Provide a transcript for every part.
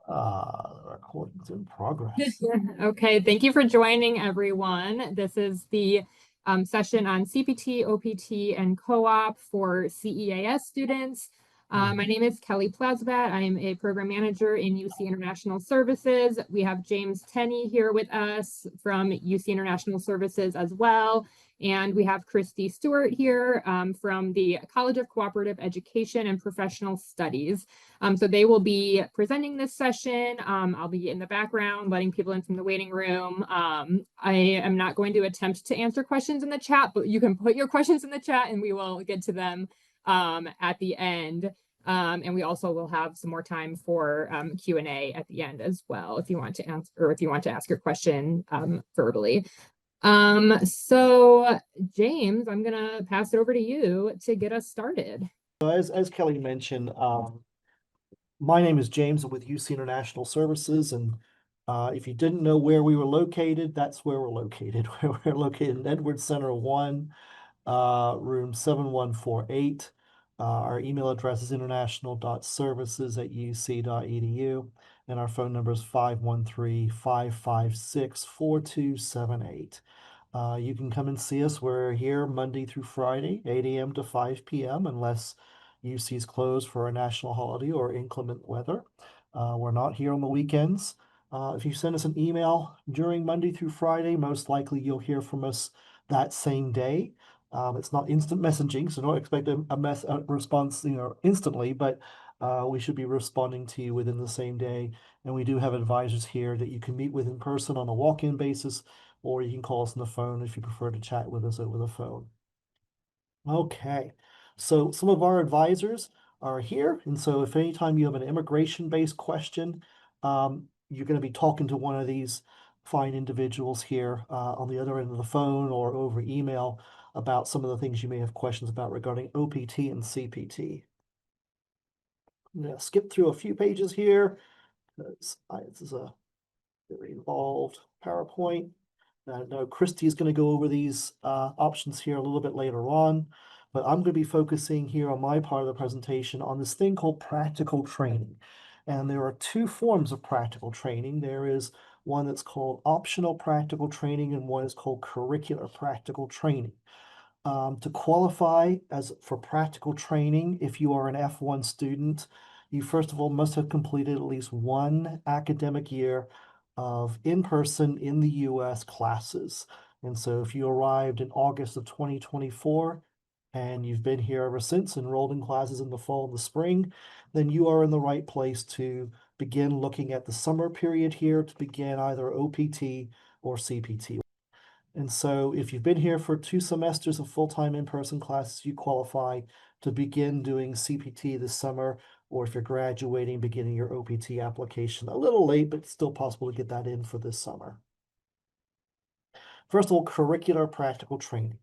The recording's in progress. Okay, thank you for joining, everyone. This is the session on CPT, OPT, and co-op for CEAS students. My name is Kelly Plazbat. I am a program manager in UC International Services. We have James Tenney here with us from UC International Services as well. And we have Kristy Stewart here from the College of Cooperative Education and Professional Studies. So they will be presenting this session. I'll be in the background, letting people in from the waiting room. I am not going to attempt to answer questions in the chat, but you can put your questions in the chat and we will get to them at the end. And we also will have some more time for Q&A at the end as well, if you want to answer or if you want to ask your question verbally. So James, I'm gonna pass it over to you to get us started. As Kelly mentioned, my name is James. I'm with UC International Services, and if you didn't know where we were located, that's where we're located. We're located in Edwards Center 1, room 7148. Our email address is international.services@uc.edu, and our phone number is 513-556-4278. You can come and see us. We're here Monday through Friday, 8 a.m. to 5 p.m., unless UC is closed for a national holiday or inclement weather. We're not here on the weekends. If you send us an email during Monday through Friday, most likely you'll hear from us that same day. It's not instant messaging, so don't expect a response, instantly, but we should be responding to you within the same day. And we do have advisors here that you can meet with in person on a walk-in basis, or you can call us on the phone if you prefer to chat with us over the phone. Okay, so some of our advisors are here, and so if anytime you have an immigration-based question, you're going to be talking to one of these fine individuals here on the other end of the phone or over email about some of the things you may have questions about regarding OPT and CPT. I'm going to skip through a few pages here because this is a very involved PowerPoint. I know Kristy is going to go over these options here a little bit later on, but I'm going to be focusing here on my part of the presentation on this thing called practical training. And there are two forms of practical training. There is one that's called optional practical training, and one is called curricular practical training. To qualify for practical training, if you are an F1 student, you first of all must have completed at least one academic year of in-person in the US classes. And so if you arrived in August of 2024 and you've been here ever since, enrolled in classes in the fall and the spring, then you are in the right place to begin looking at the summer period here to begin either OPT or CPT. And so if you've been here for 2 semesters of full-time in-person classes, you qualify to begin doing CPT this summer, or if you're graduating, beginning your OPT application. A little late, but still possible to get that in for this summer. First of all, curricular practical training.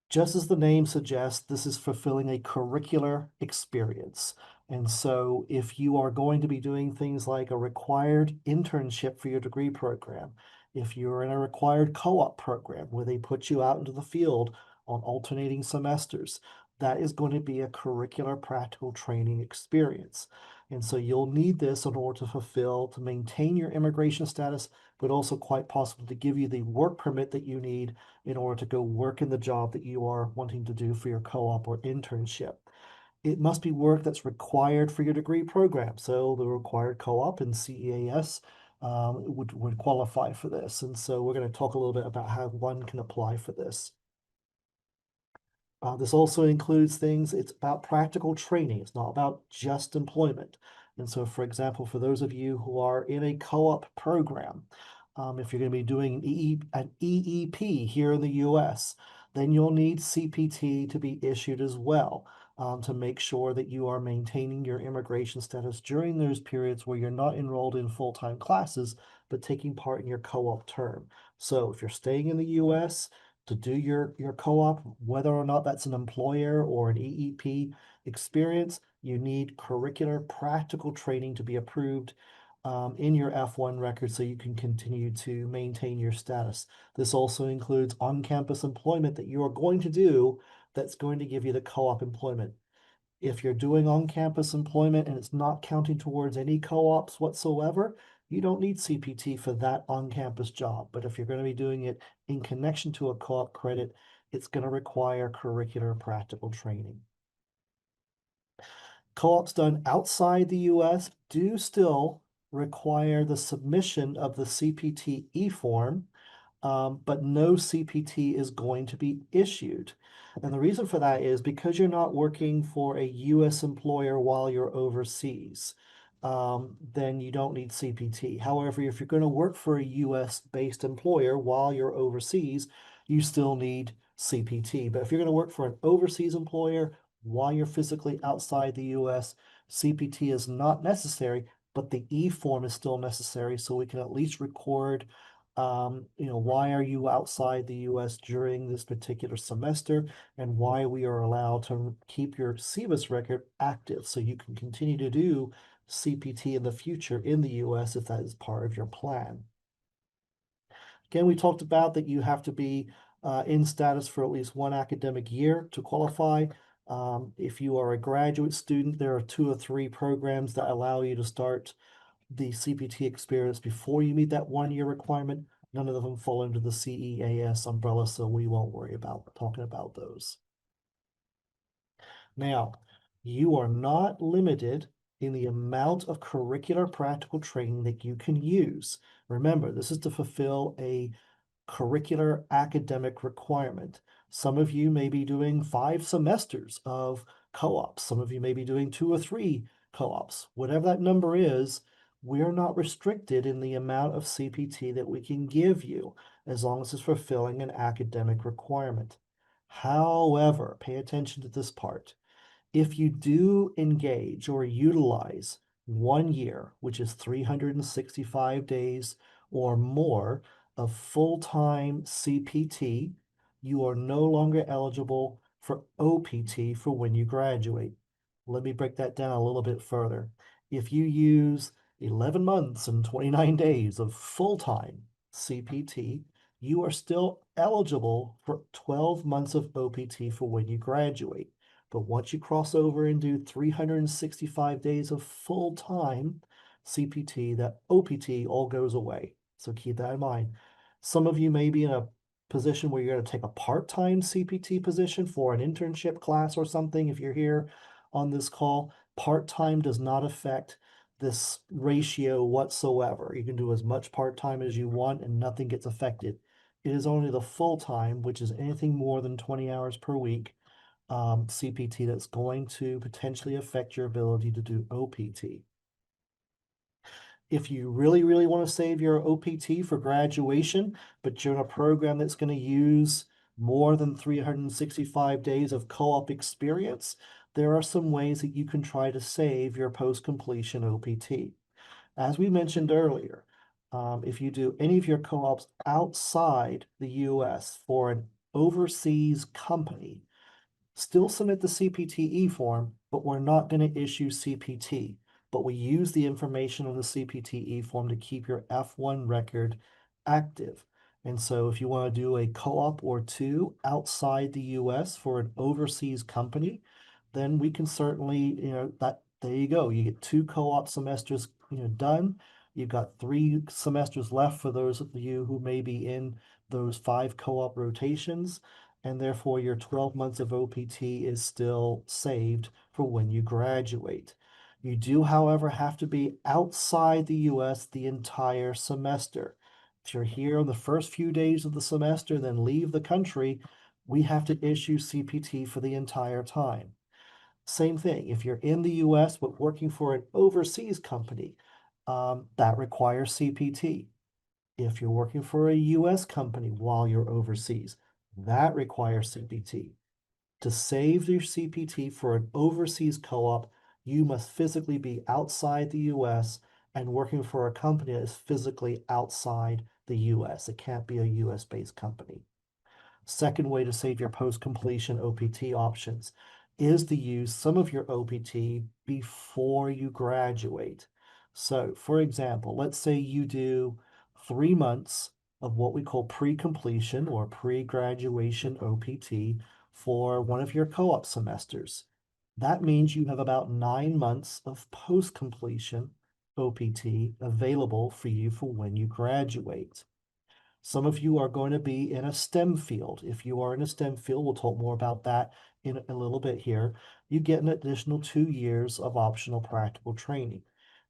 Just as the name suggests, this is fulfilling a curricular experience. And so if you are going to be doing things like a required internship for your degree program, if you're in a required co-op program where they put you out into the field on alternating semesters, that is going to be a curricular practical training experience. And so you'll need this in order to maintain your immigration status, but also quite possible to give you the work permit that you need in order to go work in the job that you are wanting to do for your co-op or internship. It must be work that's required for your degree program. So the required co-op and CEAS would qualify for this. And so we're going to talk a little bit about how one can apply for this. This also includes things, it's about practical training. It's not about just employment. And so, for example, for those of you who are in a co-op program, if you're going to be doing an EEP here in the US, then you'll need CPT to be issued as well to make sure that you are maintaining your immigration status during those periods where you're not enrolled in full-time classes, but taking part in your co-op term. So if you're staying in the US, to do your co-op, whether or not that's an employer or an EEP experience, you need curricular practical training to be approved in your F1 record so you can continue to maintain your status. This also includes on-campus employment that you are going to do that's going to give you the co-op employment. If you're doing on-campus employment and it's not counting towards any co-ops whatsoever, you don't need CPT for that on-campus job. But if you're going to be doing it in connection to a co-op credit, it's going to require curricular practical training. Co-ops done outside the US do still require the submission of the CPT e-form, but no CPT is going to be issued. And the reason for that is because you're not working for a US employer while you're overseas, then you don't need CPT. However, if you're going to work for a US-based employer while you're overseas, you still need CPT. But if you're going to work for an overseas employer while you're physically outside the US, CPT is not necessary, but the e-form is still necessary, so we can at least record why are you outside the US during this particular semester, and why we are allowed to keep your SEVIS record active so you can continue to do CPT in the future in the US if that is part of your plan. Again, we talked about that you have to be in status for at least one academic year to qualify. If you are a graduate student, there are 2 or 3 programs that allow you to start the CPT experience before you meet that 1-year requirement. None of them fall under the CEAS umbrella, so we won't worry about talking about those. Now, you are not limited in the amount of curricular practical training that you can use. Remember, this is to fulfill a curricular academic requirement. Some of you may be doing 5 semesters of co-ops. Some of you may be doing 2 or 3 co-ops. Whatever that number is, we're not restricted in the amount of CPT that we can give you as long as it's fulfilling an academic requirement. However, pay attention to this part. If you do engage or utilize 1 year, which is 365 days or more of full-time CPT, you are no longer eligible for OPT for when you graduate. Let me break that down a little bit further. If you use 11 months and 29 days of full-time CPT, you are still eligible for 12 months of OPT for when you graduate. But once you cross over and do 365 days of full-time CPT, that OPT all goes away. So keep that in mind. Some of you may be in a position where you're going to take a part-time CPT position for an internship class or something. If you're here on this call, part-time does not affect this ratio whatsoever. You can do as much part-time as you want and nothing gets affected. It is only the full-time, which is anything more than 20 hours per week, CPT that's going to potentially affect your ability to do OPT. If you really, really want to save your OPT for graduation, but you're in a program that's going to use more than 365 days of co-op experience, there are some ways that you can try to save your post-completion OPT. As we mentioned earlier, if you do any of your co-ops outside the US for an overseas company, still submit the CPT form, but we're not going to issue CPT. But we use the information on the CPT form to keep your F1 record active. And so if you want to do a co-op or 2 outside the US for an overseas company, then we can certainly, there you go. You get 2 co-op semesters, done. You've got 3 semesters left for those of you who may be in those 5 co-op rotations, and therefore your 12 months of OPT is still saved for when you graduate. You do, however, have to be outside the US the entire semester. If you're here on the first few days of the semester, then leave the country, we have to issue CPT for the entire time. Same thing, if you're in the US but working for an overseas company, that requires CPT. If you're working for a US company while you're overseas, that requires CPT. To save your CPT for an overseas co-op, you must physically be outside the US and working for a company that is physically outside the US. It can't be a US-based company. Second way to save your post-completion OPT options is to use some of your OPT before you graduate. So, for example, let's say you do 3 months of what we call pre-completion or pre-graduation OPT for one of your co-op semesters. That means you have about 9 months of post-completion OPT available for you for when you graduate. Some of you are going to be in a STEM field. If you are in a STEM field, we'll talk more about that in a little bit here. You get an additional 2 years of optional practical training.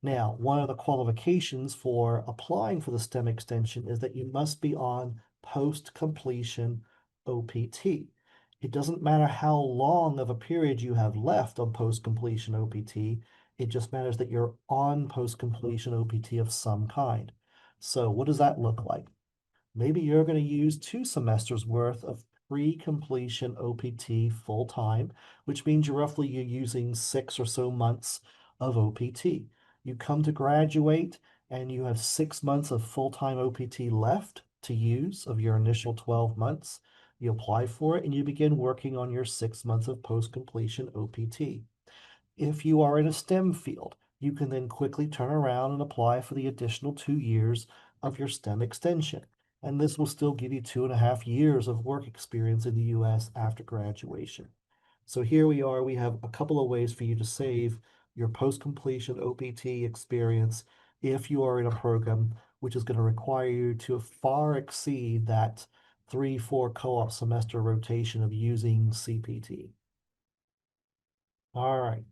Now, one of the qualifications for applying for the STEM extension is that you must be on post-completion OPT. It doesn't matter how long of a period you have left on post-completion OPT. It just matters that you're on post-completion OPT of some kind. So what does that look like? Maybe you're going to use 2 semesters worth of pre-completion OPT full time, which means you're using 6 or so months of OPT. You come to graduate and you have 6 months of full-time OPT left to use of your initial 12 months. You apply for it and you begin working on your 6 months of post-completion OPT. If you are in a STEM field, you can then quickly turn around and apply for the additional 2 years of your STEM extension. And this will still give you 2.5 years of work experience in the US after graduation. So here we are, we have a couple of ways for you to save your post-completion OPT experience if you are in a program which is going to require you to far exceed that 3-4 co-op semester rotation of using CPT. All right.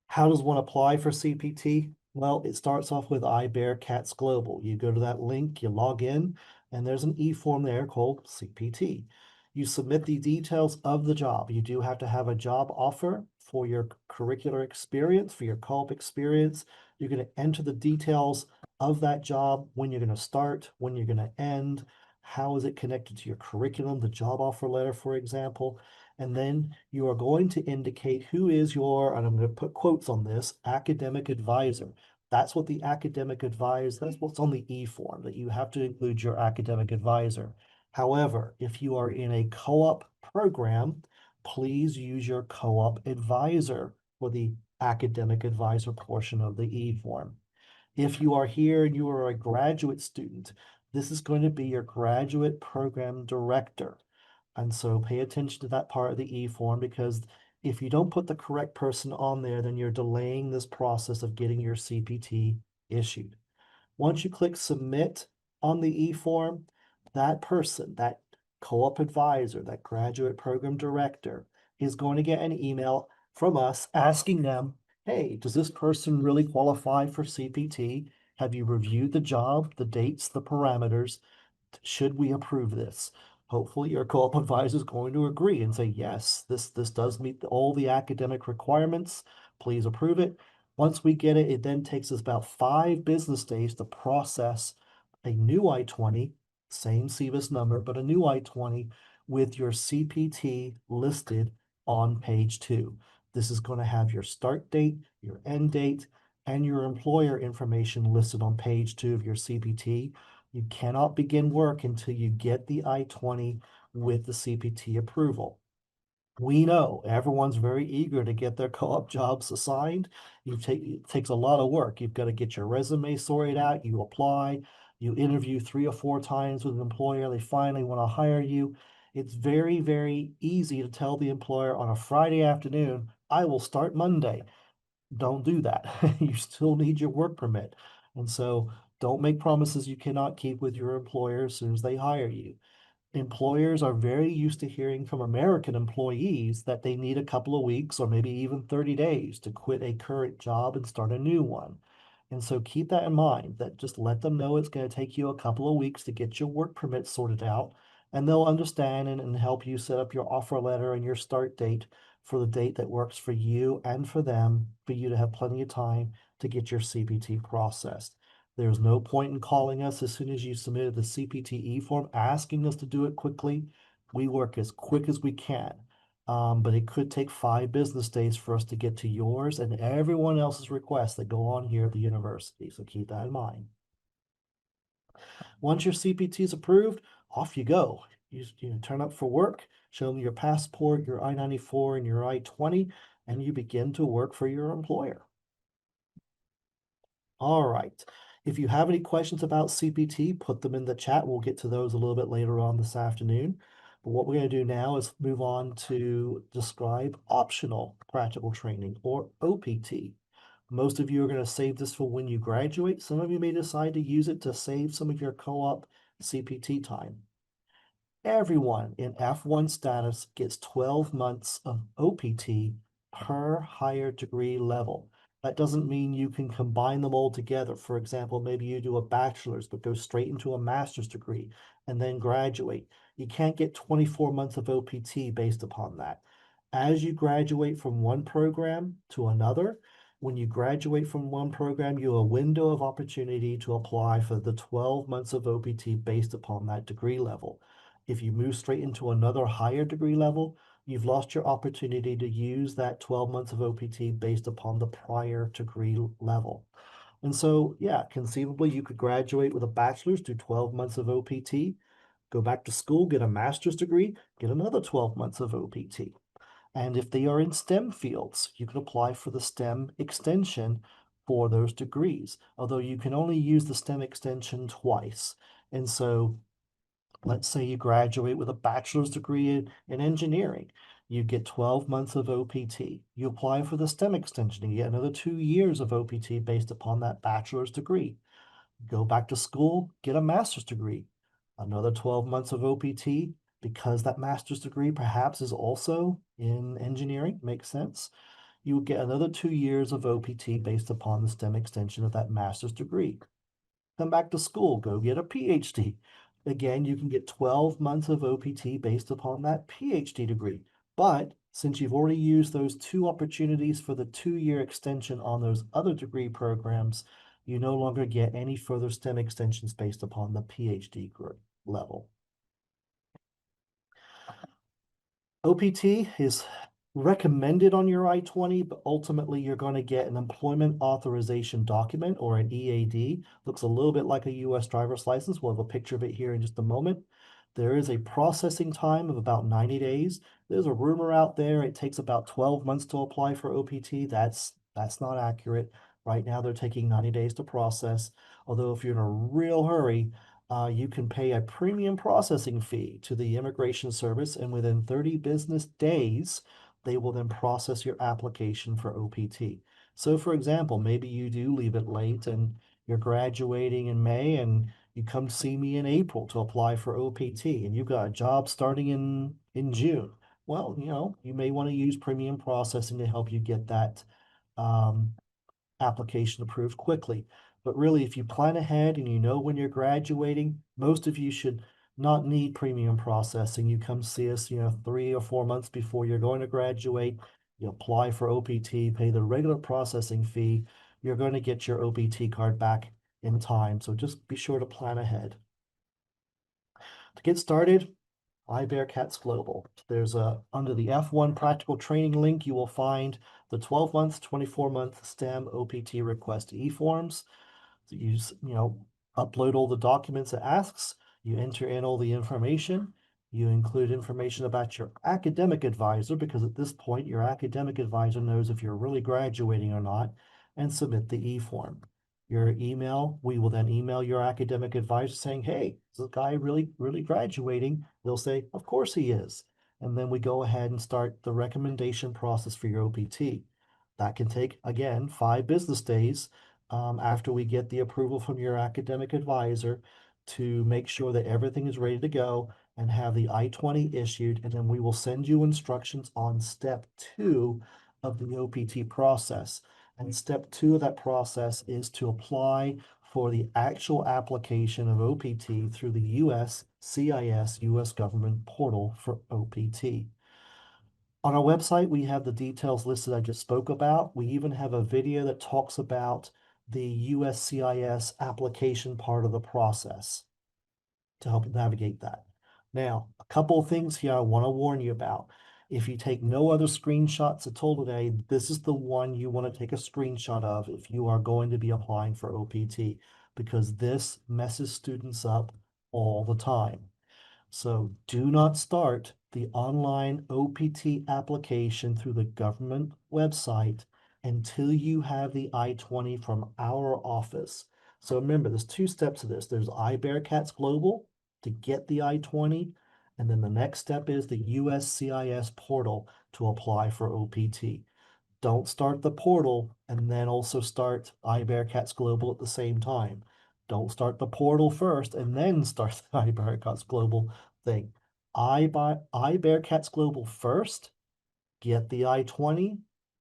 How does one apply for CPT? Well, it starts off with iBearCats Global. You go to that link, you log in, and there's an e-form there called CPT. You submit the details of the job. You do have to have a job offer for your curricular experience, for your co-op experience. You're going to enter the details of that job, when you're going to start, when you're going to end, how is it connected to your curriculum, the job offer letter, for example. And then you are going to indicate who is your, and I'm going to put quotes on this, academic advisor. That's what the academic advisor, that's what's on the e-form, that you have to include your academic advisor. However, if you are in a co-op program, please use your co-op advisor for the academic advisor portion of the e-form. If you are here and you are a graduate student, this is going to be your graduate program director. And so pay attention to that part of the e-form, because if you don't put the correct person on there, then you're delaying this process of getting your CPT issued. Once you click submit on the e-form, that person, that co-op advisor, that graduate program director, is going to get an email from us asking them, hey, does this person really qualify for CPT? Have you reviewed the job, the dates, the parameters? Should we approve this? Hopefully your co-op advisor is going to agree and say, yes, this does meet all the academic requirements. Please approve it. Once we get it, it then takes us about 5 business days to process a new I-20, same CVIS number, but a new I-20 with your CPT listed on page 2. This is going to have your start date, your end date, and your employer information listed on page 2 of your CPT. You cannot begin work until you get the I-20 with the CPT approval. We know everyone's very eager to get their co-op jobs assigned. It takes a lot of work. You've got to get your resume sorted out. You apply, you interview 3 or 4 times with an employer. They finally want to hire you. It's very, very easy to tell the employer on a Friday afternoon, I will start Monday. Don't do that. You still need your work permit. And so don't make promises you cannot keep with your employer as soon as they hire you. Employers are very used to hearing from American employees that they need a couple of weeks or maybe even 30 days to quit a current job and start a new one. And so keep that in mind, that just let them know it's going to take you a couple of weeks to get your work permit sorted out, and they'll understand and help you set up your offer letter and your start date for the date that works for you and for them, for you to have plenty of time to get your CPT processed. There's no point in calling us as soon as you submitted the CPTE form asking us to do it quickly. We work as quick as we can. But it could take 5 business days for us to get to yours and everyone else's requests that go on here at the university. So keep that in mind. Once your CPT is approved, off you go. You turn up for work, show them your passport, your I-94, and your I-20, and you begin to work for your employer. All right. If you have any questions about CPT, put them in the chat. We'll get to those a little bit later on this afternoon. But what we're going to do now is move on to describe optional practical training, or OPT. Most of you are going to save this for when you graduate. Some of you may decide to use it to save some of your co-op CPT time. Everyone in F1 status gets 12 months of OPT per higher degree level. That doesn't mean you can combine them all together. For example, maybe you do a bachelor's but go straight into a master's degree and then graduate. You can't get 24 months of OPT based upon that. As you graduate from one program to another, when you graduate from one program, you have a window of opportunity to apply for the 12 months of OPT based upon that degree level. If you move straight into another higher degree level, you've lost your opportunity to use that 12 months of OPT based upon the prior degree level. And so, yeah, conceivably, you could graduate with a bachelor's, do 12 months of OPT, go back to school, get a master's degree, get another 12 months of OPT. And if they are in STEM fields, you can apply for the STEM extension for those degrees, although you can only use the STEM extension twice. And so let's say you graduate with a bachelor's degree in engineering. You get 12 months of OPT. You apply for the STEM extension, you get another 2 years of OPT based upon that bachelor's degree. Go back to school, get a master's degree, another 12 months of OPT, because that master's degree perhaps is also in engineering, makes sense. You would get another 2 years of OPT based upon the STEM extension of that master's degree. Come back to school, go get a PhD. Again, you can get 12 months of OPT based upon that PhD degree. But since you've already used those two opportunities for the 2-year extension on those other degree programs, you no longer get any further STEM extensions based upon the PhD level. OPT is recommended on your I-20, but ultimately you're going to get an employment authorization document, or an EAD. Looks a little bit like a US driver's license. We'll have a picture of it here in just a moment. There is a processing time of about 90 days. There's a rumor out there it takes about 12 months to apply for OPT. That's not accurate. Right now they're taking 90 days to process. Although if you're in a real hurry, you can pay a premium processing fee to the Immigration Service, and within 30 business days, they will then process your application for OPT. So for example, maybe you do leave it late and you're graduating in May and you come see me in April to apply for OPT and you've got a job starting in June. Well, you may want to use premium processing to help you get that application approved quickly. But really, if you plan ahead and you know when you're graduating, most of you should not need premium processing. You come see us, 3 or 4 months before you're going to graduate. You apply for OPT, pay the regular processing fee. You're going to get your OPT card back in time. So just be sure to plan ahead. To get started, iBearcats Global. There's under the F1 practical training link, you will find the 12-month, 24-month STEM OPT request e-forms. So upload all the documents it asks, you enter in all the information, you include information about your academic advisor, because at this point your academic advisor knows if you're really graduating or not, and submit the e-form. Your email, we will then email your academic advisor saying, hey, is this guy really graduating? They'll say, of course he is. And then we go ahead and start the recommendation process for your OPT. That can take, again, 5 business days after we get the approval from your academic advisor to make sure that everything is ready to go and have the I-20 issued. And then we will send you instructions on step 2 of the OPT process. And step 2 of that process is to apply for the actual application of OPT through the CIS, US government portal for OPT. On our website, we have the details listed I just spoke about. We even have a video that talks about the USCIS application part of the process to help navigate that. Now, a couple of things here I want to warn you about. If you take no other screenshots at all today, this is the one you want to take a screenshot of if you are going to be applying for OPT, because this messes students up all the time. So do not start the online OPT application through the government website until you have the I-20 from our office. So remember, there's 2 steps to this. There's iBearcats Global to get the I-20, And then the next step is the USCIS portal to apply for OPT. Don't start the portal and then also start iBearcats Global at the same time. Don't start the portal first and then start the iBearcats Global thing. iBearcats Global first, get the I-20,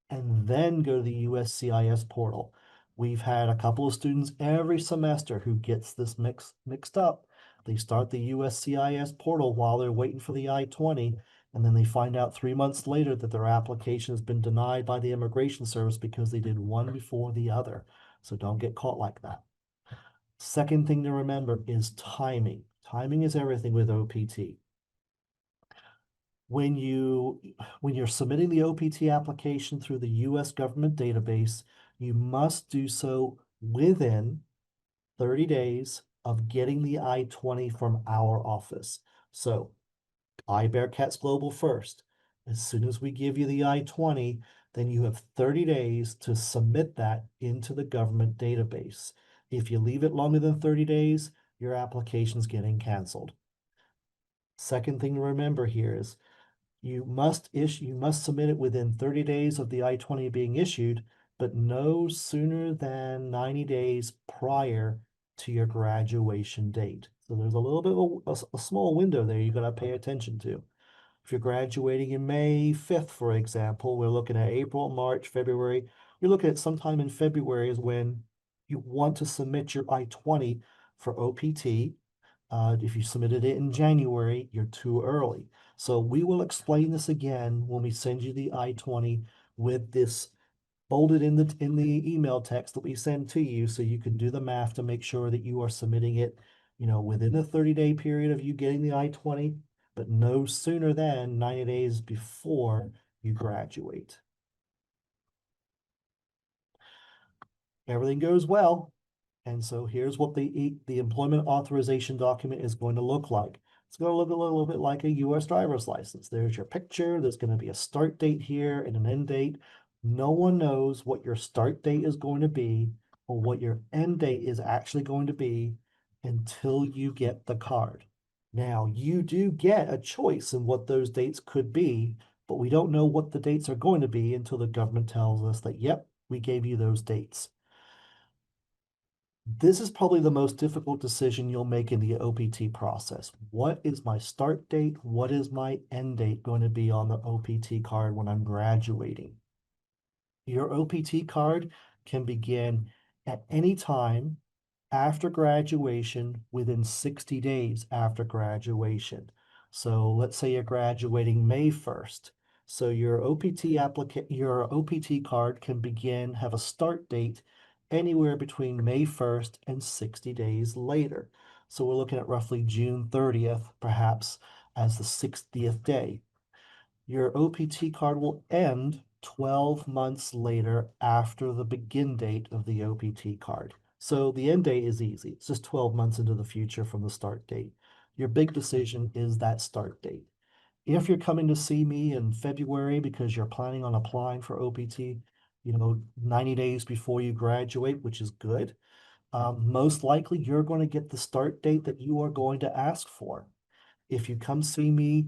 and then go to the USCIS portal. We've had a couple of students every semester who gets this mixed up. They start the USCIS portal while they're waiting for the I-20, and then they find out 3 months later that their application has been denied by the Immigration Service because they did one before the other. So don't get caught like that. Second thing to remember is timing. Timing is everything with OPT. When you're submitting the OPT application through the US government database, you must do so within 30 days of getting the I-20 from our office. So iBearcats Global first. As soon as we give you the I-20, then you have 30 days to submit that into the government database. If you leave it longer than 30 days, your application's getting canceled. Second thing to remember here is you must submit it within 30 days of the I-20 being issued, but no sooner than 90 days prior to your graduation date. So there's a little bit of a small window there you got to pay attention to. If you're graduating in May 5th, for example, we're looking at April, March, February. You're looking at sometime in February is when you want to submit your I-20 for OPT. If you submitted it in January, you're too early. So we will explain this again when we send you the I-20 with this bolded in the email text that we send to you, so you can do the math to make sure that you are submitting it, within the 30-day period of you getting the I-20, but no sooner than 90 days before you graduate. Everything goes well. And so here's what the employment authorization document is going to look like. It's going to look a little bit like a US driver's license. There's your picture. There's going to be a start date here and an end date. No one knows what your start date is going to be or what your end date is actually going to be until you get the card. Now, you do get a choice in what those dates could be, but we don't know what the dates are going to be until the government tells us that, yep, we gave you those dates. This is probably the most difficult decision you'll make in the OPT process. What is my start date? What is my end date going to be on the OPT card when I'm graduating? Your OPT card can begin at any time after graduation within 60 days after graduation. So let's say you're graduating May 1st. So your OPT card can have a start date anywhere between May 1st and 60 days later. So we're looking at roughly June 30th, perhaps as the 60th day. Your OPT card will end 12 months later after the begin date of the OPT card. So the end date is easy. It's just 12 months into the future from the start date. Your big decision is that start date. If you're coming to see me in February because you're planning on applying for OPT, 90 days before you graduate, which is good, most likely you're going to get the start date that you are going to ask for. If you come see me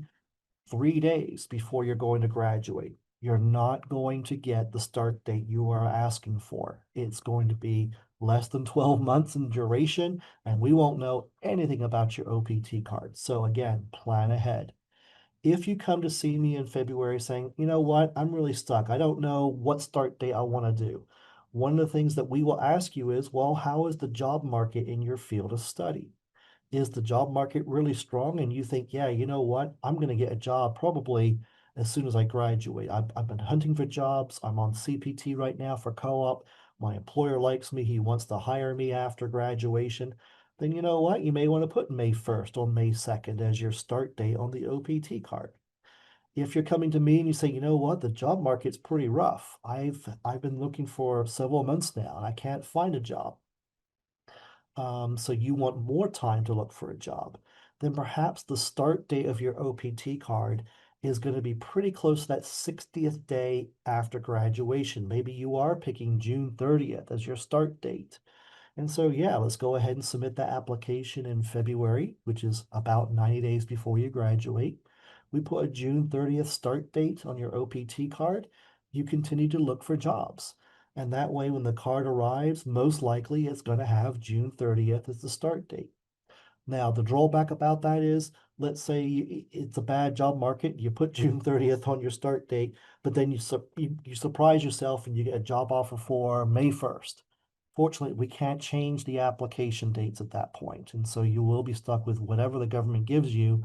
3 days before you're going to graduate, you're not going to get the start date you are asking for. It's going to be less than 12 months in duration, and we won't know anything about your OPT card. So again, plan ahead. If you come to see me in February saying, you know what, I'm really stuck. I don't know what start date I want to do. One of the things that we will ask you is, well, how is the job market in your field of study? Is the job market really strong and you think, yeah, you know what, I'm going to get a job probably as soon as I graduate. I've been hunting for jobs. I'm on CPT right now for co-op. My employer likes me. He wants to hire me after graduation. Then you know what? You may want to put May 1st or May 2nd as your start date on the OPT card. If you're coming to me and you say, you know what, the job market's pretty rough. I've been looking for several months now and I can't find a job. So you want more time to look for a job, then perhaps the start date of your OPT card is going to be pretty close to that 60th day after graduation. Maybe you are picking June 30th as your start date. And so, yeah, let's go ahead and submit that application in February, which is about 90 days before you graduate. We put a June 30th start date on your OPT card. You continue to look for jobs. And that way, when the card arrives, most likely it's going to have June 30th as the start date. Now, the drawback about that is, let's say it's a bad job market, you put June 30th on your start date, but then you surprise yourself and you get a job offer for May 1st. Fortunately, we can't change the application dates at that point, and so you will be stuck with whatever the government gives you.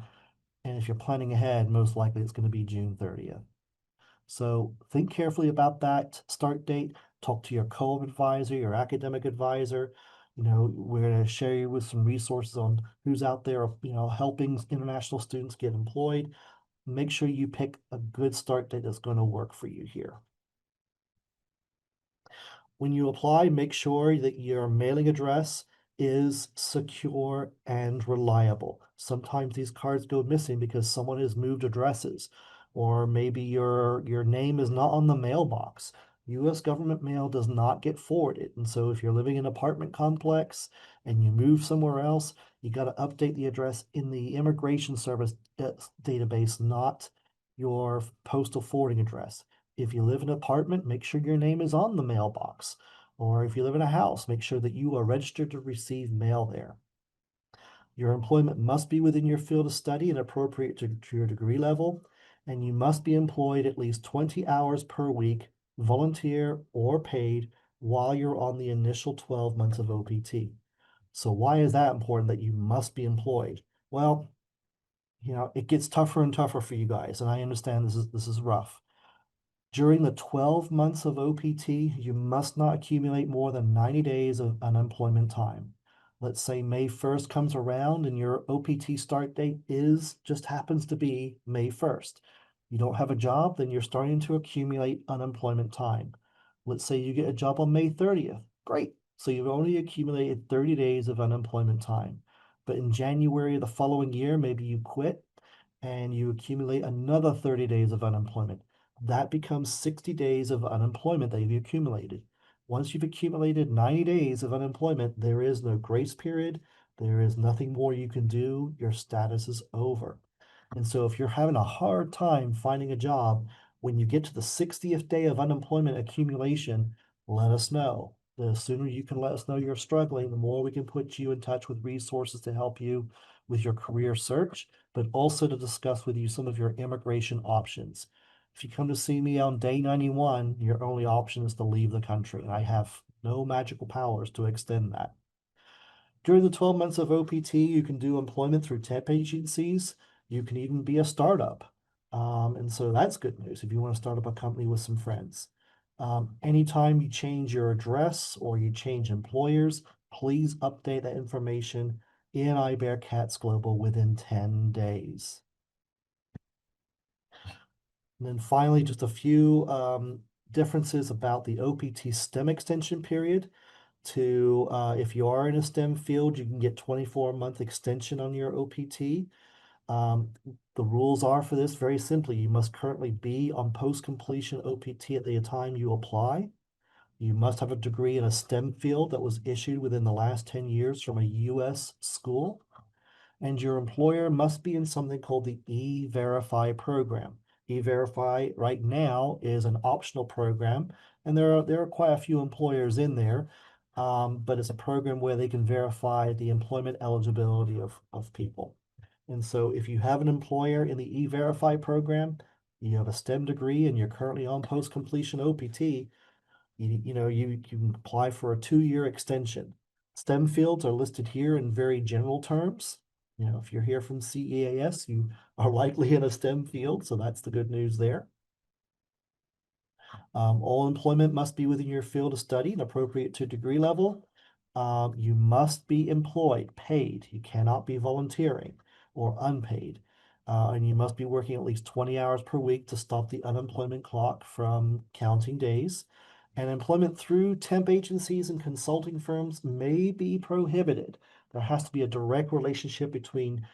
And if you're planning ahead, most likely it's going to be June 30th. So think carefully about that start date. Talk to your co-op advisor, your academic advisor. We're going to share you with some resources on who's out there, helping international students get employed. Make sure you pick a good start date that's going to work for you here. When you apply, make sure that your mailing address is secure and reliable. Sometimes these cards go missing because someone has moved addresses, or maybe your name is not on the mailbox. U.S. government mail does not get forwarded. And so if you're living in an apartment complex and you move somewhere else, you got to update the address in the Immigration Service database, not your postal forwarding address. If you live in an apartment, make sure your name is on the mailbox. Or if you live in a house, make sure that you are registered to receive mail there. Your employment must be within your field of study and appropriate to your degree level, and you must be employed at least 20 hours per week, volunteer or paid, while you're on the initial 12 months of OPT. So why is that important that you must be employed? Well, it gets tougher and tougher for you guys, and I understand this is rough. During the 12 months of OPT, you must not accumulate more than 90 days of unemployment time. Let's say May 1st comes around and your OPT start date just happens to be May 1st. You don't have a job, then you're starting to accumulate unemployment time. Let's say you get a job on May 30th. Great. So you've only accumulated 30 days of unemployment time. But in January of the following year, maybe you quit and you accumulate another 30 days of unemployment. That becomes 60 days of unemployment that you've accumulated. Once you've accumulated 90 days of unemployment, there is no grace period. There is nothing more you can do. Your status is over. And so if you're having a hard time finding a job, when you get to the 60th day of unemployment accumulation, let us know. The sooner you can let us know you're struggling, the more we can put you in touch with resources to help you with your career search, but also to discuss with you some of your immigration options. If you come to see me on day 91, your only option is to leave the country, and I have no magical powers to extend that. During the 12 months of OPT, you can do employment through temp agencies. You can even be a startup. And so that's good news if you want to start up a company with some friends. Anytime you change your address or you change employers, please update that information in iBearCats Global within 10 days. And then finally, just a few differences about the OPT STEM extension period. If you are in a STEM field, you can get 24-month extension on your OPT. The rules are for this very simply. You must currently be on post-completion OPT at the time you apply. You must have a degree in a STEM field that was issued within the last 10 years from a U.S. school. And your employer must be in something called the E-Verify program. E-Verify right now is an optional program, and there are quite a few employers in there, but it's a program where they can verify the employment eligibility of people. And so if you have an employer in the E-Verify program, you have a STEM degree, and you're currently on post-completion OPT, you can apply for a 2-year extension. STEM fields are listed here in very general terms. If you're here from CEAS, you are likely in a STEM field, so that's the good news there. All employment must be within your field of study and appropriate to degree level. You must be employed, paid. You cannot be volunteering or unpaid. And you must be working at least 20 hours per week to stop the unemployment clock from counting days. And employment through temp agencies and consulting firms may be prohibited. There has to be a direct relationship between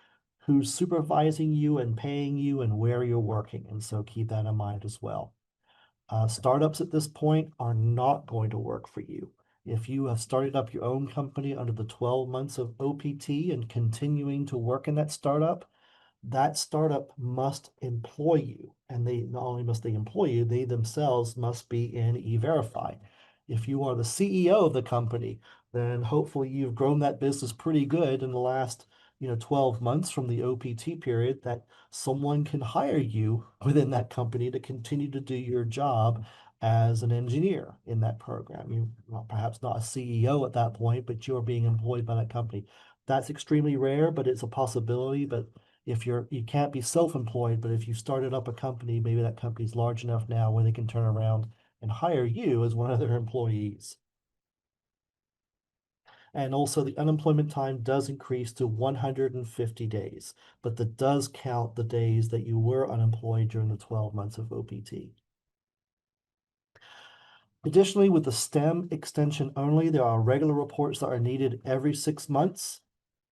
who's supervising you and paying you and where you're working. And so keep that in mind as well. Startups at this point are not going to work for you. If you have started up your own company under the 12 months of OPT and continuing to work in that startup must employ you. And they not only must they employ you, they themselves must be in E-Verify. If you are the CEO of the company, then hopefully you've grown that business pretty good in the last 12 months from the OPT period that someone can hire you within that company to continue to do your job as an engineer in that program. You well, perhaps not a CEO at that point, but you're being employed by that company. That's extremely rare, but it's a possibility. But if you can't be self-employed, but if you started up a company, maybe that company's large enough now where they can turn around and hire you as one of their employees. And also the unemployment time does increase to 150 days, but that does count the days that you were unemployed during the 12 months of OPT. Additionally, with the STEM extension only, there are regular reports that are needed every 6 months.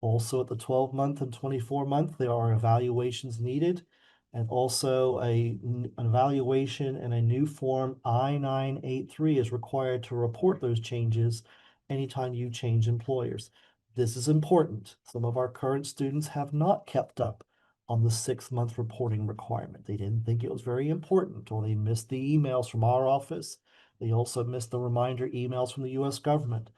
Also at the 12-month and 24-month, there are evaluations needed, and also an evaluation and a new form I-983 is required to report those changes anytime you change employers. This is important. Some of our current students have not kept up on the 6-month reporting requirement. They didn't think it was very important, or they missed the emails from our office. They also missed the reminder emails from the US government.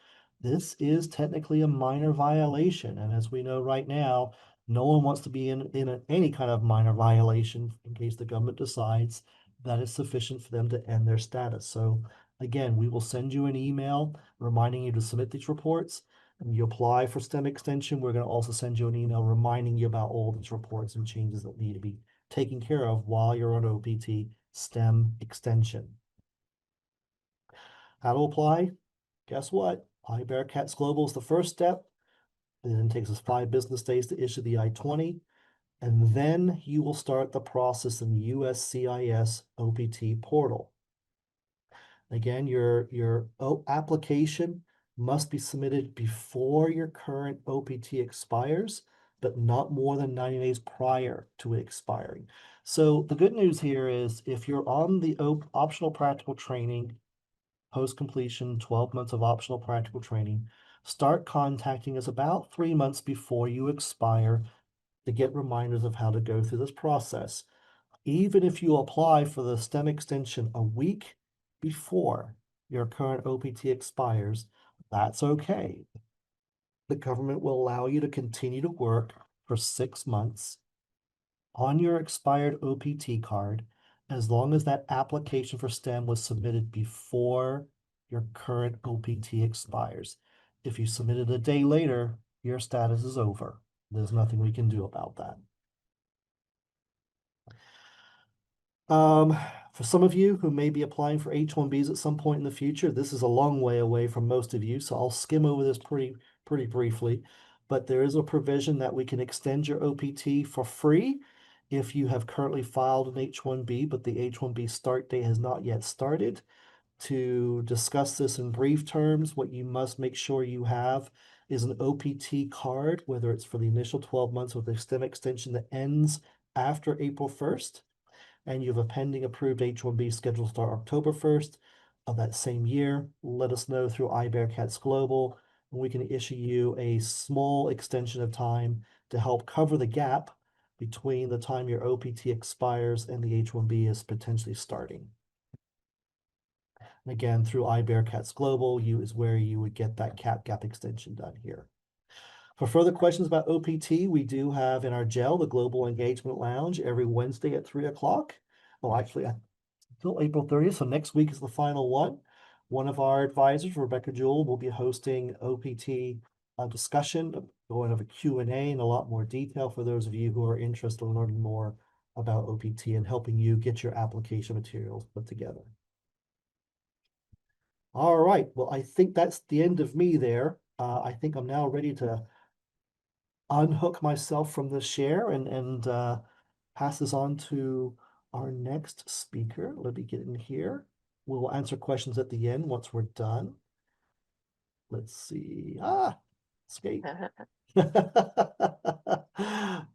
This is technically a minor violation, and as we know right now, no one wants to be in any kind of minor violation in case the government decides that is sufficient for them to end their status. So again, we will send you an email reminding you to submit these reports. And you apply for STEM extension, we're going to also send you an email reminding you about all these reports and changes that need to be taken care of while you're on OPT STEM extension. How to apply? Guess what? iBearcats Global is the first step. It then takes us 5 business days to issue the I-20, and then you will start the process in the USCIS OPT portal. Again, your application must be submitted before your current OPT expires, but not more than 90 days prior to it expiring. So the good news here is if you're on the optional practical training, post-completion, 12 months of optional practical training, start contacting us about 3 months before you expire to get reminders of how to go through this process. Even if you apply for the STEM extension a week before your current OPT expires, that's okay. The government will allow you to continue to work for 6 months on your expired OPT card as long as that application for STEM was submitted before your current OPT expires. If you submit it a day later, your status is over. There's nothing we can do about that. For some of you who may be applying for H-1Bs at some point in the future, this is a long way away from most of you, so I'll skim over this pretty briefly. But there is a provision that we can extend your OPT for free if you have currently filed an H-1B, but the H-1B start date has not yet started. To discuss this in brief terms, what you must make sure you have is an OPT card, whether it's for the initial 12 months with the STEM extension that ends after April 1st, and you have a pending approved H-1B scheduled to start October 1st of that same year. Let us know through iBearcats Global, and we can issue you a small extension of time to help cover the gap between the time your OPT expires and the H-1B is potentially starting. And again, through iBearcats Global, is where you would get that gap extension done here. For further questions about OPT, we do have in our GEL, the Global Engagement Lounge, every Wednesday at 3 o'clock. Well, actually, until April 30th, so next week is the final one. One of our advisors, Rebecca Jewell, will be hosting OPT discussion, going over Q&A in a lot more detail for those of you who are interested in learning more about OPT and helping you get your application materials put together. All right, well, I think that's the end of me there. I think I'm now ready to unhook myself from the share and pass this on to our next speaker. Let me get in here. We'll answer questions at the end once we're done. Let's see. Escape.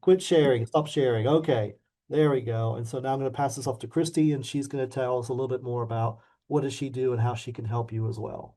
Quit sharing. Stop sharing. Okay, there we go. And so now I'm going to pass this off to Kristy, and she's going to tell us a little bit more about what does she do and how she can help you as well.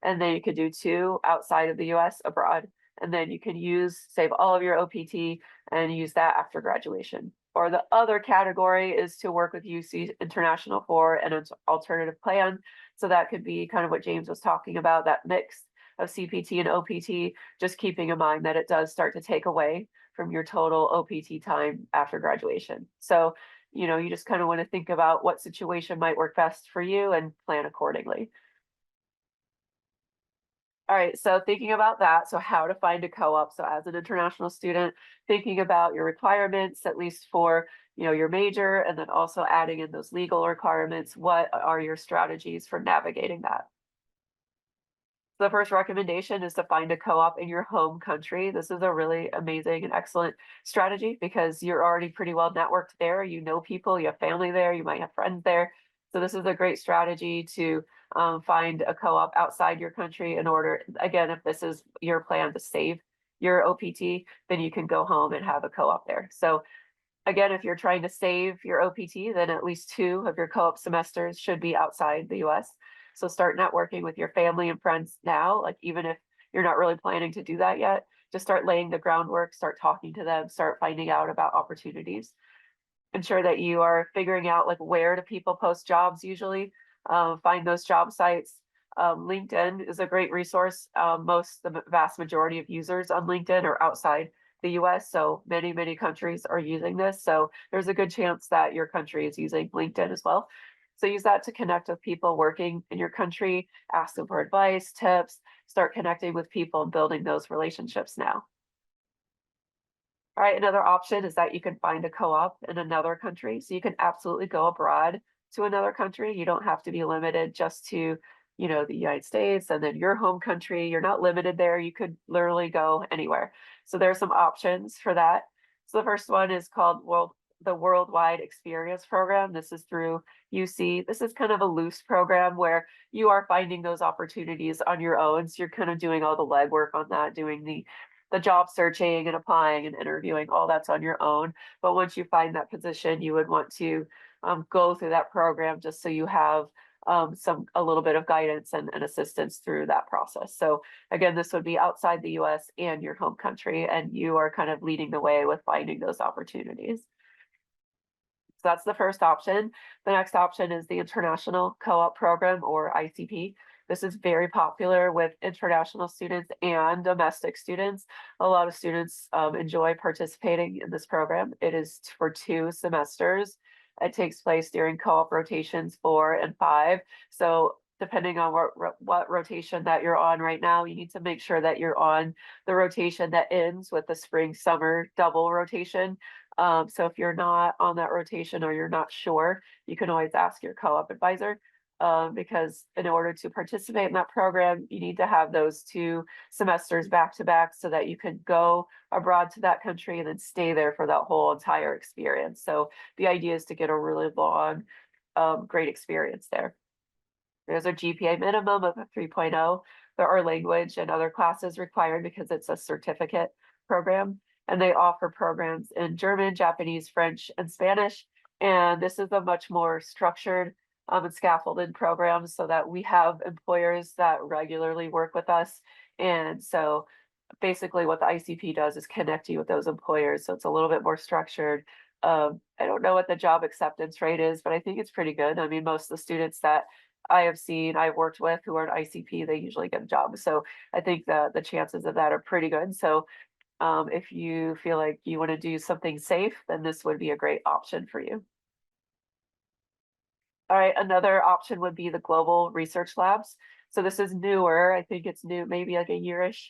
and then you could do 2 outside of the US abroad. And then you can save all of your OPT and use that after graduation. Or the other category is to work with UC International for an alternative plan. So that could be kind of what James was talking about, that mix of CPT and OPT, just keeping in mind that it does start to take away from your total OPT time after graduation. So, you just kind of want to think about what situation might work best for you and plan accordingly. All right, so thinking about that, so how to find a co-op. So as an international student, thinking about your requirements, at least for your major, and then also adding in those legal requirements. What are your strategies for navigating that? The first recommendation is to find a co-op in your home country. This is a really amazing and excellent strategy because you're already pretty well networked there. You know people, you have family there, you might have friends there. So this is a great strategy to find a co-op outside your country in order, again, if this is your plan to save your OPT, then you can go home and have a co-op there. So again, if you're trying to save your OPT, then at least 2 of your co-op semesters should be outside the US. So start networking with your family and friends now, like even if you're not really planning to do that yet, just start laying the groundwork, start talking to them, start finding out about opportunities. Ensure that you are figuring out like where do people post jobs usually, find those job sites. LinkedIn is a great resource. The vast majority of users on LinkedIn are outside the US, so many countries are using this. So there's a good chance that your country is using LinkedIn as well. So use that to connect with people working in your country, ask them for advice, tips, start connecting with people and building those relationships now. All right, another option is that you can find a co-op in another country. So you can absolutely go abroad to another country. You don't have to be limited just to, the United States and then your home country. You're not limited there. You could literally go anywhere. So there are some options for that. So the first one is called the Worldwide Experience Program. This is through UC. This is kind of a loose program where you are finding those opportunities on your own. So you're kind of doing all the legwork on that, doing the job searching and applying and interviewing, all that's on your own. But once you find that position, you would want to go through that program just so you have a little bit of guidance and assistance through that process. So again, this would be outside the US and your home country, and you are kind of leading the way with finding those opportunities. So that's the first option. The next option is the International Co-op Program, or ICP. This is very popular with international students and domestic students. A lot of students enjoy participating in this program. It is for 2 semesters. It takes place during co-op rotations 4 and 5. So depending on what rotation that you're on right now, you need to make sure that you're on the rotation that ends with the spring-summer double rotation. So if you're not on that rotation or you're not sure, you can always ask your co-op advisor. Because in order to participate in that program, you need to have those 2 semesters back to back so that you can go abroad to that country and then stay there for that whole entire experience. So the idea is to get a really long, great experience there. There's a GPA minimum of a 3.0. There are language and other classes required because it's a certificate program, and they offer programs in German, Japanese, French, and Spanish. And this is a much more structured and scaffolded programs so that we have employers that regularly work with us. And so basically what the ICP does is connect you with those employers. So it's a little bit more structured. I don't know what the job acceptance rate is, but I think it's pretty good. I mean, most of the students that I've worked with who are an ICP, they usually get a job. So I think that the chances of that are pretty good. So if you feel like you want to do something safe, then this would be a great option for you. All right, another option would be the Global Research Labs. So this is newer. I think it's new, maybe like a yearish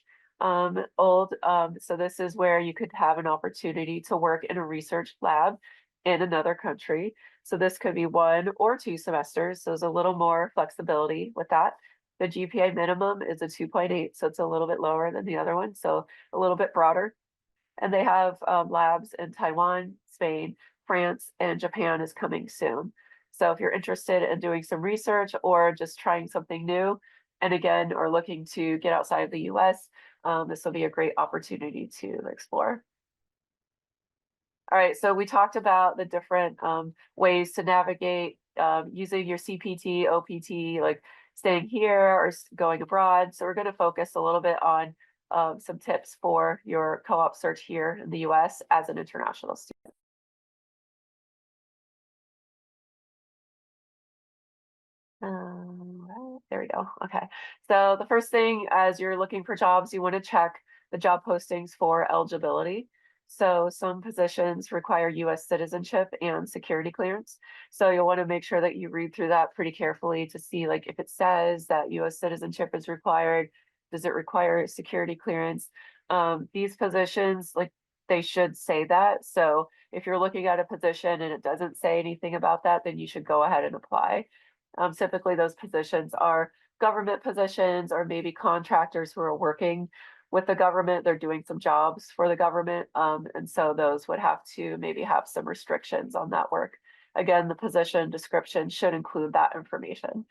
old. So this is where you could have an opportunity to work in a research lab in another country. So this could be 1 or 2 semesters. So there's a little more flexibility with that. The GPA minimum is a 2.8, so it's a little bit lower than the other one, so a little bit broader. And they have labs in Taiwan, Spain, France, and Japan is coming soon. So if you're interested in doing some research or just trying something new, and again, or looking to get outside of the US, this will be a great opportunity to explore. All right, so we talked about the different ways to navigate using your CPT, OPT, like staying here or going abroad. So we're going to focus a little bit on some tips for your co-op search here in the US as an international student. There we go. Okay. So the first thing, as you're looking for jobs, you want to check the job postings for eligibility. So some positions require US citizenship and security clearance. So you'll want to make sure that you read through that pretty carefully to see, like, if it says that US citizenship is required, does it require security clearance? These positions, like, they should say that. So if you're looking at a position and it doesn't say anything about that, then you should go ahead and apply. Typically those positions are government positions or maybe contractors who are working with the government. They're doing some jobs for the government. And so those would have to maybe have some restrictions on that work. Again, the position description should include that information.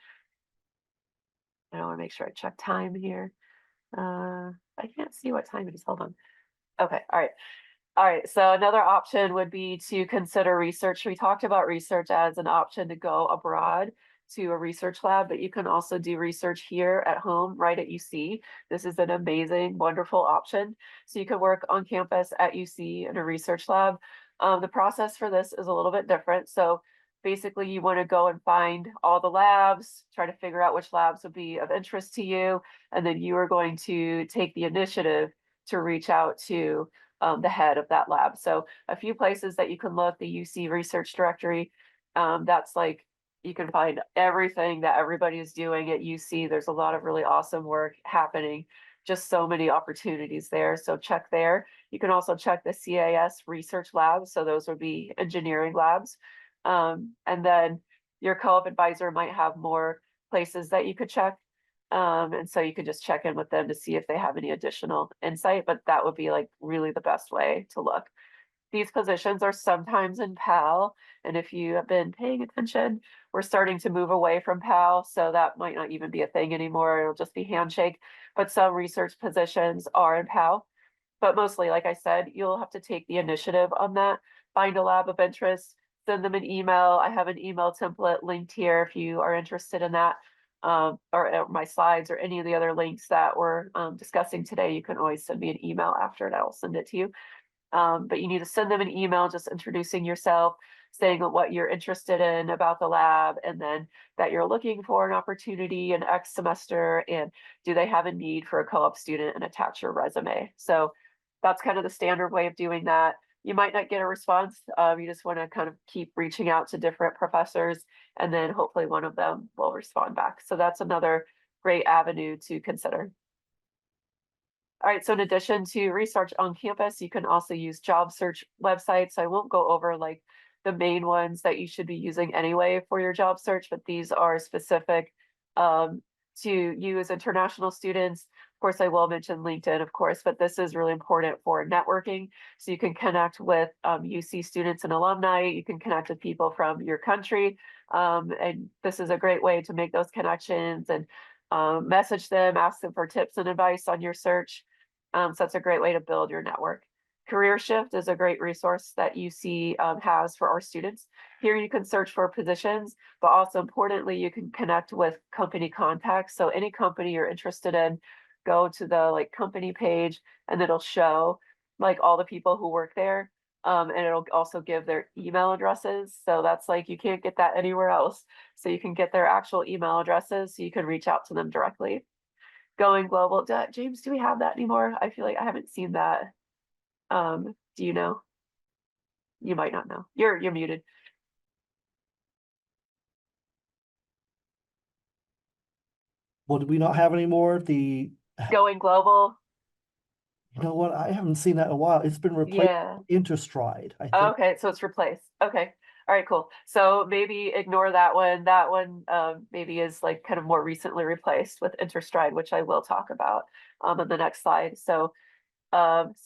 I want to make sure I check time here. I can't see what time it is. Hold on. Okay. All right. All right, so another option would be to consider research. We talked about research as an option to go abroad to a research lab, but you can also do research here at home, right at UC. This is an amazing, wonderful option. So you can work on campus at UC in a research lab. The process for this is a little bit different. So basically you want to go and find all the labs, try to figure out which labs would be of interest to you, and then you are going to take the initiative to reach out to the head of that lab. So a few places that you can look, the UC research directory, that's like, you can find everything that everybody is doing at UC. There's a lot of really awesome work happening, just so many opportunities there. So check there. You can also check the CAS research labs. So those would be engineering labs. And then your co-op advisor might have more places that you could check. And so you could just check in with them to see if they have any additional insight, but that would be like really the best way to look. These positions are sometimes in PAL, and if you have been paying attention, we're starting to move away from PAL, so that might not even be a thing anymore. It'll just be Handshake, but some research positions are in PAL. But mostly, like I said, you'll have to take the initiative on that, find a lab of interest, send them an email. I have an email template linked here if you are interested in that. Or my slides or any of the other links that we're discussing today, you can always send me an email after and I'll send it to you. But you need to send them an email just introducing yourself, saying what you're interested in about the lab, and then that you're looking for an opportunity in X semester, and do they have a need for a co-op student, and attach your resume. So that's kind of the standard way of doing that. You might not get a response. You just want to kind of keep reaching out to different professors, and then hopefully one of them will respond back. So that's another great avenue to consider. All right, so in addition to research on campus, you can also use job search websites. I won't go over like the main ones that you should be using anyway for your job search, but these are specific to you as international students. Of course, I will mention LinkedIn, of course, but this is really important for networking. So you can connect with UC students and alumni. You can connect with people from your country. And this is a great way to make those connections and message them, ask them for tips and advice on your search. So that's a great way to build your network. Career Shift is a great resource that UC has for our students. Here you can search for positions, but also importantly, you can connect with company contacts. So any company you're interested in, go to the like company page and it'll show like all the people who work there. And it'll also give their email addresses. So that's like, you can't get that anywhere else. So you can get their actual email addresses so you can reach out to them directly. Going global. James, do we have that anymore? I feel like I haven't seen that. Do you know? You might not know. You're muted. Well, do we not have any more? Going global. You know what? I haven't seen that in a while. It's been replaced Yeah. with Interstride, I think. Okay, so it's replaced. Okay. All right, cool. So maybe ignore that one. That one maybe is like kind of more recently replaced with Interstride, which I will talk about on the next slide. So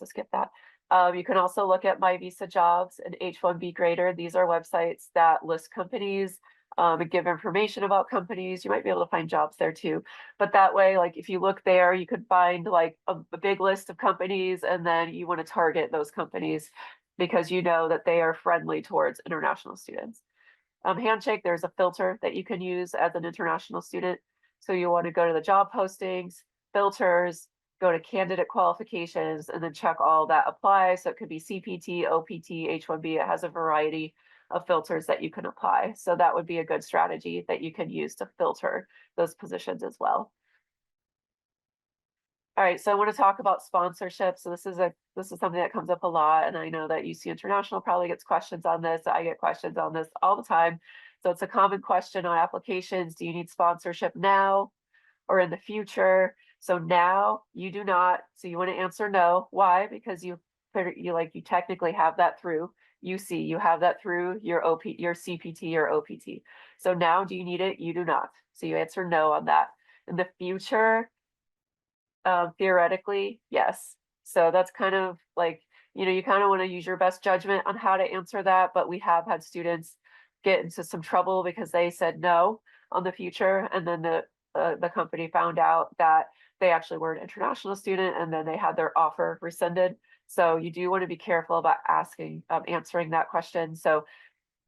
skip that. You can also look at My Visa Jobs and H-1B Grader. These are websites that list companies and give information about companies. You might be able to find jobs there too. But that way, like if you look there, you could find like a big list of companies, and then you want to target those companies because you know that they are friendly towards international students. Handshake, there's a filter that you can use as an international student. So you want to go to the job postings, filters, go to candidate qualifications, and then check all that applies. So it could be CPT, OPT, H-1B. It has a variety of filters that you can apply. So that would be a good strategy that you can use to filter those positions as well. All right, so I want to talk about sponsorship. So this is something that comes up a lot, and I know that UC International probably gets questions on this. I get questions on this all the time. So it's a common question on applications. Do you need sponsorship now or in the future? So now you do not. So you want to answer no. Why? Because you technically have that through UC. You have that through your your CPT or OPT. So now do you need it? You do not. So you answer no on that. In the future, theoretically, yes. So that's kind of like, you kind of want to use your best judgment on how to answer that. But we have had students get into some trouble because they said no on the future, and then the company found out that they actually were an international student, and then they had their offer rescinded. So you do want to be careful about answering that question. So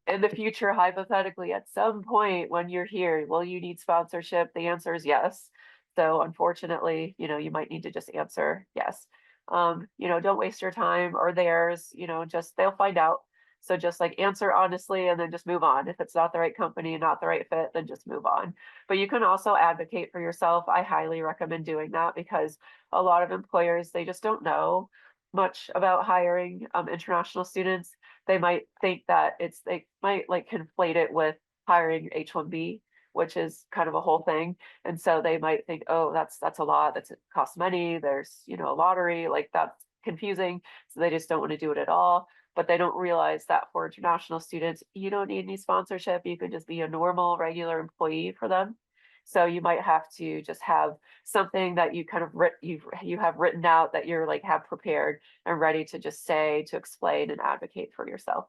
in the future, hypothetically, at some point when you're here, will you need sponsorship? The answer is yes. So unfortunately, you might need to just answer yes. Don't waste your time or theirs, just they'll find out. So just like answer honestly and then just move on. If it's not the right company, not the right fit, then just move on. But you can also advocate for yourself. I highly recommend doing that because a lot of employers, they just don't know much about hiring international students. They might think that they might like conflate it with hiring H-1B, which is kind of a whole thing. And so they might think, oh, that's a lot, it costs money, there's, a lottery, like that's confusing. So they just don't want to do it at all. But they don't realize that for international students, you don't need any sponsorship. You can just be a normal, regular employee for them. So you might have to just have something that you kind of you have written out that you're like have prepared and ready to just say, to explain and advocate for yourself.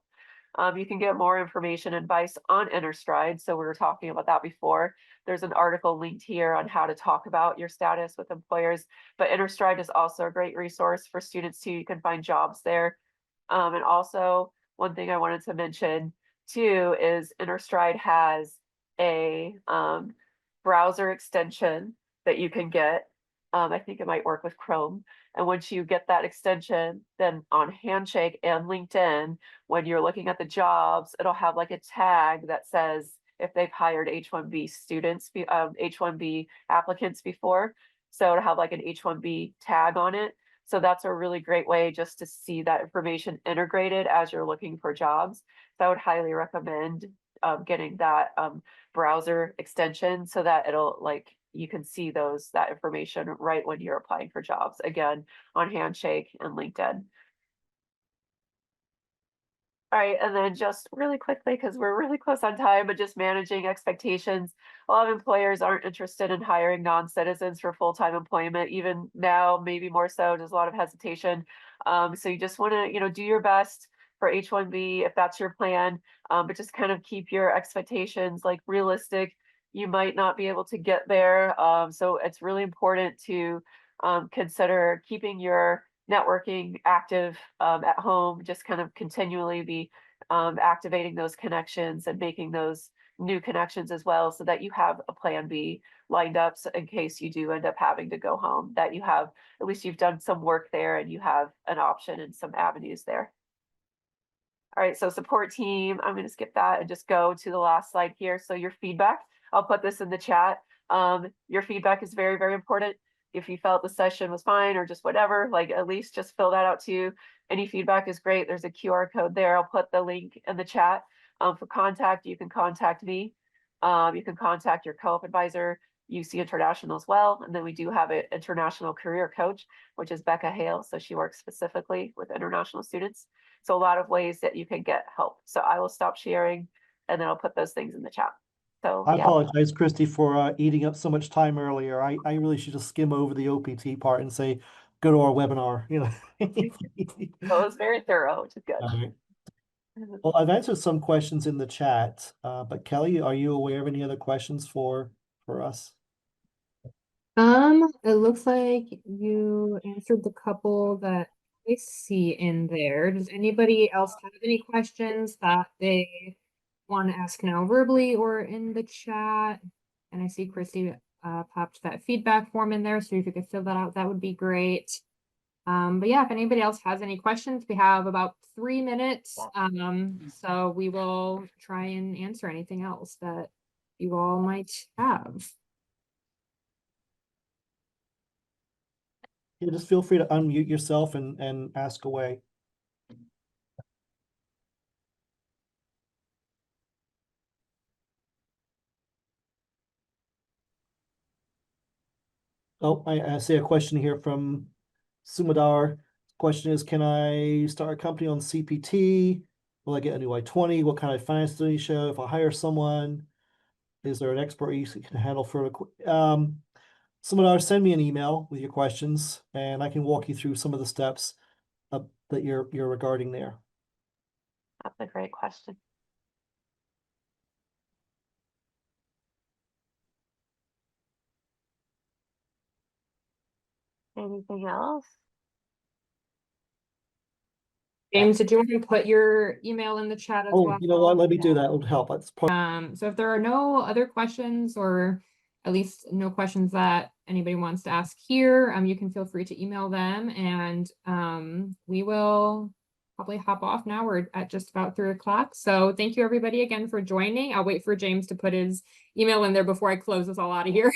You can get more information and advice on InterStride. So we were talking about that before. There's an article linked here on how to talk about your status with employers, but InterStride is also a great resource for students too. You can find jobs there. And also one thing I wanted to mention too is InterStride has a browser extension that you can get. I think it might work with Chrome. And once you get that extension, then on Handshake and LinkedIn, when you're looking at the jobs, it'll have like a tag that says if they've hired H-1B students, H-1B applicants before. So it'll have like an H-1B tag on it. So that's a really great way just to see that information integrated as you're looking for jobs. So I would highly recommend getting that browser extension so that it'll like you can see that information right when you're applying for jobs, again, on Handshake and LinkedIn. All right, and then just really quickly, because we're really close on time, but just managing expectations. A lot of employers aren't interested in hiring non-citizens for full-time employment. Even now, maybe more so, there's a lot of hesitation. So you just want to, do your best for H-1B if that's your plan, but just kind of keep your expectations like realistic. You might not be able to get there. So it's really important to consider keeping your networking active at home, just kind of continually be activating those connections and making those new connections as well so that you have a plan B lined up so in case you do end up having to go home, that you have, at least you've done some work there and you have an option and some avenues there. All right, so support team, I'm going to skip that and just go to the last slide here. So your feedback, I'll put this in the chat. Your feedback is very, very important. If you felt the session was fine or just whatever, like at least just fill that out too. Any feedback is great. There's a QR code there. I'll put the link in the chat. For contact, you can contact me. You can contact your co-op advisor, UC International as well. And then we do have an international career coach, which is Becca Hale. So she works specifically with international students. So a lot of ways that you can get help. So I will stop sharing and then I'll put those things in the chat. So I yeah. apologize, Kristy, for eating up so much time earlier. I really should just skim over the OPT part and say, go to our webinar, Well, it was very thorough, which is good. All right. Well, I've answered some questions in the chat, but Kelly, are you aware of any other questions for us? It looks like you answered the couple that I see in there. Does anybody else have any questions that they want to ask now verbally or in the chat? And I see Kristy popped that feedback form in there. So if you could fill that out, that would be great. But yeah, if anybody else has any questions, we have about 3 minutes. So we will try and answer anything else that you all might have. Yeah, just feel free to unmute yourself and ask away. Oh, I see a question here from Sumadar. Question is, can I start a company on CPT? Will I get a new I-20? What kind of finance do you show if I hire someone? Is there an expert you can handle for Sumadar, send me an email with your questions and I can walk you through some of the steps that you're regarding there. That's a great question. Anything else? James, did you want to put your email in the chat as well? Oh, you know what? Let me do that. It'll help. That's So if there are no other questions, or at least no questions that anybody wants to ask here, you can feel free to email them, and we will probably hop off now. We're at just about 3 o'clock. So thank you everybody again for joining. I'll wait for James to put his email in there before I close this all out of here.